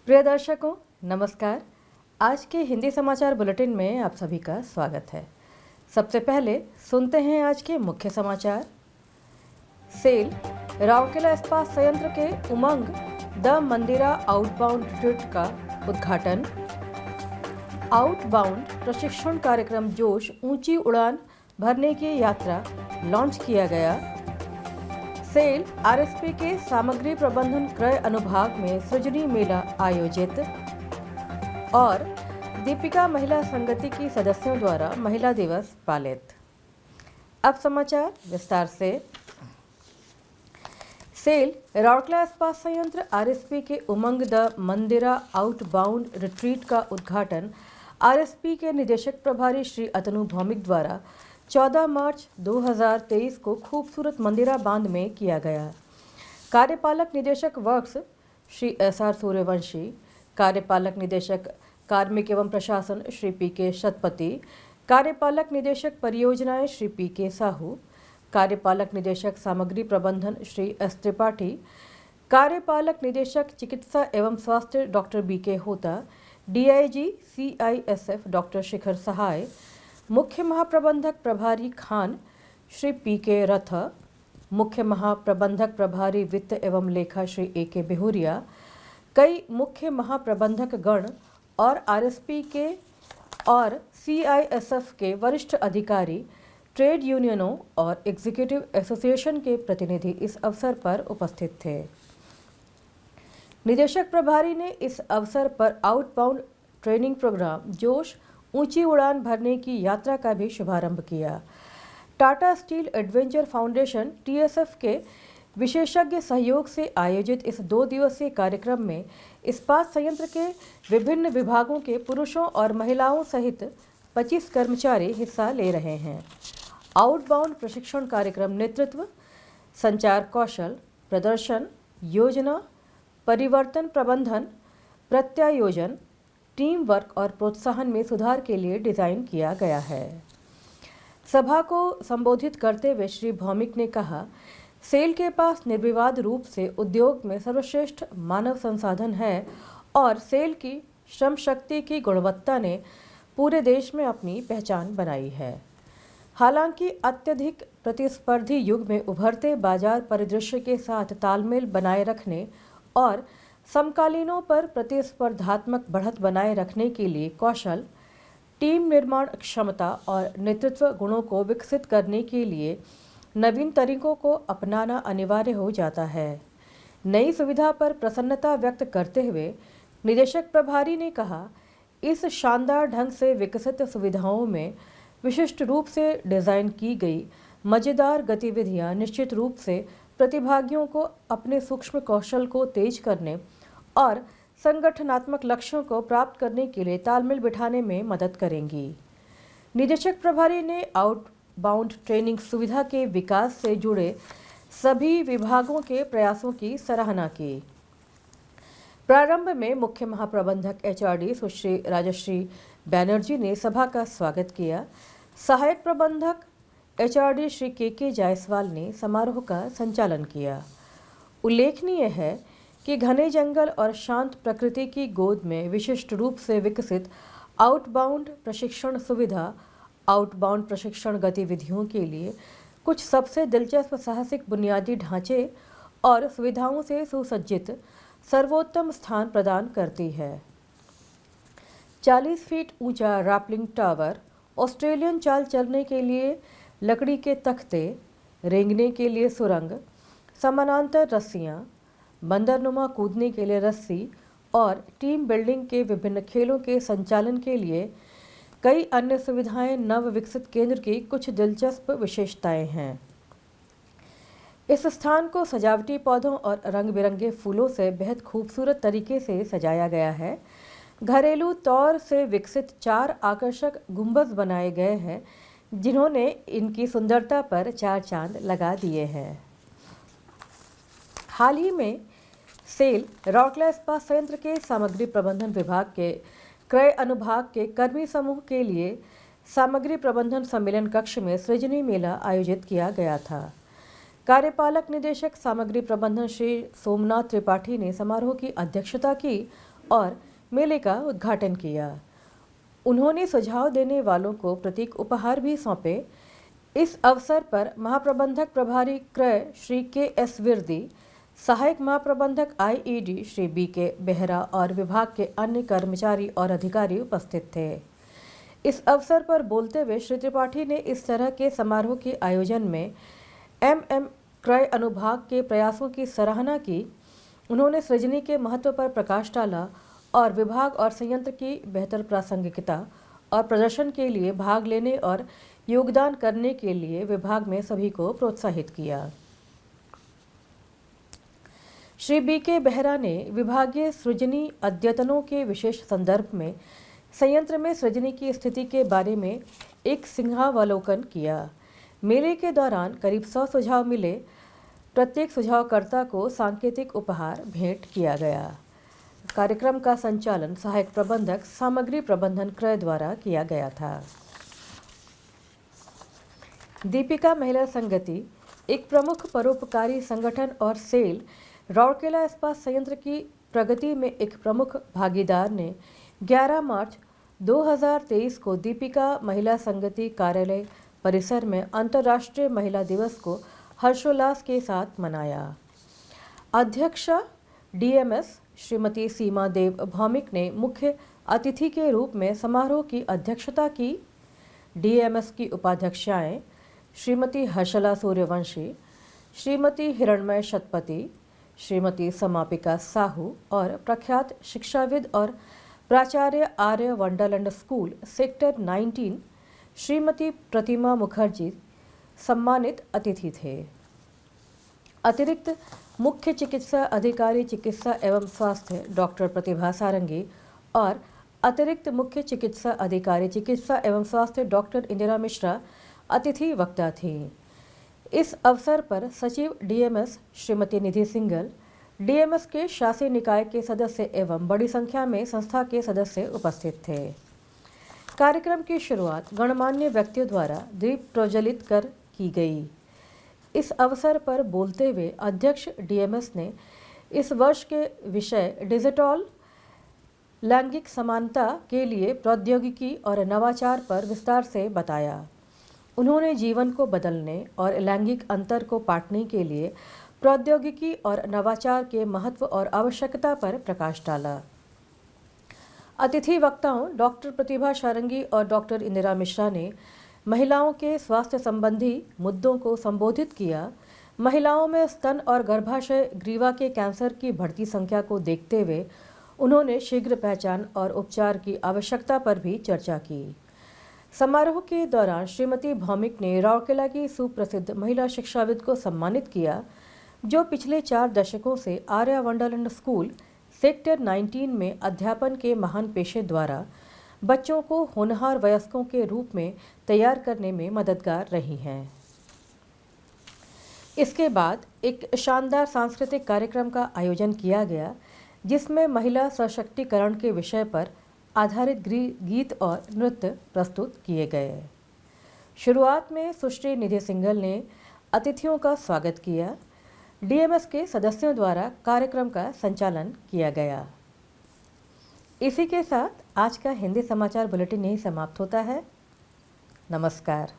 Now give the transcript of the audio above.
प्रिय दर्शकों, नमस्कार। आज के हिंदी समाचार बुलेटिन में आप सभी का स्वागत है। सबसे पहले सुनते हैं आज के मुख्य समाचार। सेल राउरकेला इस्पात संयंत्र के उमंग द मंदिरा आउटबाउंड ट्रिप का उद्घाटन। आउटबाउंड प्रशिक्षण कार्यक्रम जोश ऊंची उड़ान भरने की यात्रा लॉन्च किया गया। सेल आरएसपी के सामग्री प्रबंधन क्रय अनुभाग में सृजनी मेला आयोजित। और दीपिका महिला संगति की सदस्यों द्वारा महिला दिवस पालित। अब समाचार विस्तार से। सेल राउरकेला इस्पात संयंत्र आरएसपी के उमंग द मंदिरा आउटबाउंड रिट्रीट का उद्घाटन आरएसपी के निदेशक प्रभारी श्री अतनु भौमिक द्वारा 14 मार्च 2023 को खूबसूरत मंदिरा बांध में किया गया। कार्यपालक निदेशक वर्क्स श्री एसआर सूर्यवंशी, कार्यपालक निदेशक कार्मिक एवं प्रशासन श्री पीके शतपति, कार्यपालक निदेशक परियोजनाएं श्री पीके साहू, कार्यपालक निदेशक सामग्री प्रबंधन श्री एस त्रिपाठी, कार्यपालक निदेशक चिकित्सा एवं स्वास्थ्य डॉक्टर बीके होता, डीआईजी सीआईएसएफ डॉक्टर शिखर सहाय, मुख्य महाप्रबंधक प्रभारी खान श्री पीके रथ, मुख्य महाप्रबंधक प्रभारी वित्त एवं लेखा श्री एके बिहुरिया, कई मुख्य महाप्रबंधक गण और आरएसपी के और सीआईएसएफ के वरिष्ठ अधिकारी, ट्रेड यूनियनों और एग्जीक्यूटिव एसोसिएशन के प्रतिनिधि इस अवसर पर उपस्थित थे। निदेशक प्रभारी ने इस अवसर पर आउटबाउंड ट्रेनिंग प्रोग्राम जोश ऊंची उड़ान भरने की यात्रा का भी शुभारंभ किया। Tata steel adventure foundation TSF के विशेषज्ञ सहयोग से आयोजित इस 2 दिवसीय कार्यक्रम में इस्पात संयंत्र के विभिन्न विभागों के पुरुषों और महिलाओं सहित 25 कर्मचारी हिस्सा ले रहे हैं। आउटबाउंड प्रशिक्षण कार्यक्रम नेतृत्व, संचार कौशल, प्रदर्शन, योजना, परिवर्तन प्रबंधन, प्रत्यायोजन, टीम वर्क और प्रोत्साहन में सुधार के लिए डिज़ाइन किया गया है। सभा को संबोधित करते हुए श्री भौमिक ने कहा, सेल के पास निर्विवाद रूप से उद्योग में सर्वश्रेष्ठ मानव संसाधन है और सेल की श्रम शक्ति की गुणवत्ता ने पूरे देश में अपनी पहचान बनाई है। हालांकि अत्यधिक प्रतिस्पर्धी युग में उभरते बाजार परिदृश्य के साथ तालमेल बनाए रखने और समकालीनों पर प्रतिस्पर्धात्मक बढ़त बनाए रखने के लिए कौशल, टीम निर्माण क्षमता और नेतृत्व गुणों को विकसित करने के लिए नवीन तरीकों को अपनाना अनिवार्य हो जाता है। नई सुविधा पर प्रसन्नता व्यक्त करते हुए निदेशक प्रभारी ने कहा, इस शानदार ढंग से विकसित सुविधाओं में विशिष्ट रूप से डिज़ाइन की गई मज़ेदार गतिविधियां निश्चित रूप से प्रतिभागियों को अपने सूक्ष्म कौशल को तेज करने और संगठनात्मक लक्ष्यों को प्राप्त करने के लिए तालमेल बिठाने में मदद करेंगी। निदेशक प्रभारी ने आउटबाउंड ट्रेनिंग सुविधा के विकास से जुड़े सभी विभागों के प्रयासों की सराहना की। प्रारंभ में मुख्य महाप्रबंधक एचआरडी सुश्री राजश्री बैनर्जी ने सभा का स्वागत किया। सहायक प्रबंधक एचआरडी श्री के जायसवाल ने समारोह का संचालन किया। उल्लेखनीय है कि घने जंगल और शांत प्रकृति की गोद में विशिष्ट रूप से विकसित आउटबाउंड प्रशिक्षण सुविधा आउटबाउंड प्रशिक्षण गतिविधियों के लिए कुछ सबसे दिलचस्प साहसिक बुनियादी ढांचे और सुविधाओं से सुसज्जित सर्वोत्तम स्थान प्रदान करती है। 40 फीट ऊंचा रैपलिंग टावर, ऑस्ट्रेलियन चाल चलने के लिए लकड़ी के तख्ते, रेंगने के लिए सुरंग, समानांतर रस्सियां, बंदरनुमा कूदने के लिए रस्सी और टीम बिल्डिंग के विभिन्न खेलों के संचालन के लिए कई अन्य सुविधाएं नव विकसित केंद्र की कुछ दिलचस्प विशेषताएं हैं। इस स्थान को सजावटी पौधों और रंग बिरंगे फूलों से बेहद खूबसूरत तरीके से सजाया गया है। घरेलू तौर से विकसित 4 आकर्षक गुंबद बनाए गए हैं, जिन्होंने इनकी सुंदरता पर 4 चांद लगा दिए हैं। हाल ही में सेल राउरकेला इस्पात संयंत्र के सामग्री प्रबंधन विभाग के क्रय अनुभाग के कर्मी समूह के लिए सामग्री प्रबंधन सम्मेलन कक्ष में सृजनी मेला आयोजित किया गया था। कार्यपालक निदेशक सामग्री प्रबंधन श्री सोमनाथ त्रिपाठी ने समारोह की अध्यक्षता की और मेले का उद्घाटन किया। उन्होंने सुझाव देने वालों को प्रतीक उपहार भी सौंपे। इस अवसर पर महाप्रबंधक प्रभारी क्रय श्री के.एस. विरदी, सहायक महाप्रबंधक आईईडी श्री बी.के. बेहरा और विभाग के अन्य कर्मचारी और अधिकारी उपस्थित थे। इस अवसर पर बोलते हुए श्री त्रिपाठी ने इस तरह के समारोह के आयोजन में एमएम क्रय अनुभाग के प्रयासों की सराहना की। उन्होंने सृजनी के महत्व पर प्रकाश डाला और विभाग और संयंत्र की बेहतर प्रासंगिकता और प्रदर्शन के लिए भाग लेने और योगदान करने के लिए विभाग में सभी को प्रोत्साहित किया। श्री बी.के. बेहरा ने विभागीय सृजनी अद्यतनों के विशेष संदर्भ में संयंत्र में सृजनी की स्थिति के बारे में एक सिंहावलोकन किया। मेले के दौरान करीब 100 सुझाव मिले। प्रत्येक सुझावकर्ता को सांकेतिक उपहार भेंट किया गया। कार्यक्रम का संचालन सहायक प्रबंधक सामग्री प्रबंधन क्रय द्वारा किया गया था। दीपिका महिला संगति एक प्रमुख परोपकारी संगठन और सेल राउरकेला इस्पात संयंत्र की प्रगति में एक प्रमुख भागीदार ने 11 मार्च 2023 को दीपिका महिला संगति कार्यालय परिसर में अंतर्राष्ट्रीय महिला दिवस को हर्षोल्लास के साथ मनाया। अध्यक्षा डीएमएस श्रीमती सीमा देव भौमिक ने मुख्य अतिथि के रूप में समारोह की अध्यक्षता की। डीएमएस की उपाध्यक्षाएं श्रीमती हर्षला सूर्यवंशी, श्रीमती हिरणमय शतपति, श्रीमती समापिका साहू और प्रख्यात शिक्षाविद और प्राचार्य आर्य वंडरलैंड स्कूल सेक्टर 19 श्रीमती प्रतिमा मुखर्जी सम्मानित अतिथि थे। अतिरिक्त मुख्य चिकित्सा अधिकारी चिकित्सा एवं स्वास्थ्य डॉक्टर प्रतिभा सारंगी और अतिरिक्त मुख्य चिकित्सा अधिकारी चिकित्सा एवं स्वास्थ्य डॉक्टर इंदिरा मिश्रा अतिथि वक्ता थी। इस अवसर पर सचिव डीएमएस श्रीमती निधि सिंघल, डीएमएस के शासी निकाय के सदस्य एवं बड़ी संख्या में संस्था के सदस्य उपस्थित थे। कार्यक्रम की शुरुआत गणमान्य व्यक्तियों द्वारा दीप प्रज्वलित कर की गई। इस अवसर पर बोलते हुए अध्यक्ष डीएमएस ने इस वर्ष के विषय डिजिटल लैंगिक समानता के लिए प्रौद्योगिकी और नवाचार पर विस्तार से बताया। उन्होंने जीवन को बदलने और लैंगिक अंतर को पाटने के लिए प्रौद्योगिकी और नवाचार के महत्व और आवश्यकता पर प्रकाश डाला। अतिथि वक्ताओं डॉक्टर प्रतिभा सारंगी और डॉक्टर इंदिरा मिश्रा ने महिलाओं के स्वास्थ्य संबंधी मुद्दों को संबोधित किया। महिलाओं में स्तन और गर्भाशय ग्रीवा के कैंसर की बढ़ती संख्या को देखते हुए उन्होंने शीघ्र पहचान और उपचार की आवश्यकता पर भी चर्चा की। समारोह के दौरान श्रीमती भौमिक ने राउरकेला की सुप्रसिद्ध महिला शिक्षाविद को सम्मानित किया, जो पिछले 4 दशकों से आर्य वंडरलैंड स्कूल सेक्टर 19 में अध्यापन के महान पेशे द्वारा बच्चों को होनहार वयस्कों के रूप में तैयार करने में मददगार रही हैं। इसके बाद एक शानदार सांस्कृतिक कार्यक्रम का आयोजन किया गया, जिसमें महिला सशक्तिकरण के विषय पर आधारित गीत और नृत्य प्रस्तुत किए गए। शुरुआत में सुश्री निधि सिंघल ने अतिथियों का स्वागत किया। डीएमएस के सदस्यों द्वारा कार्यक्रम का संचालन किया गया। इसी के साथ आज का हिंदी समाचार बुलेटिन यही समाप्त होता है। नमस्कार।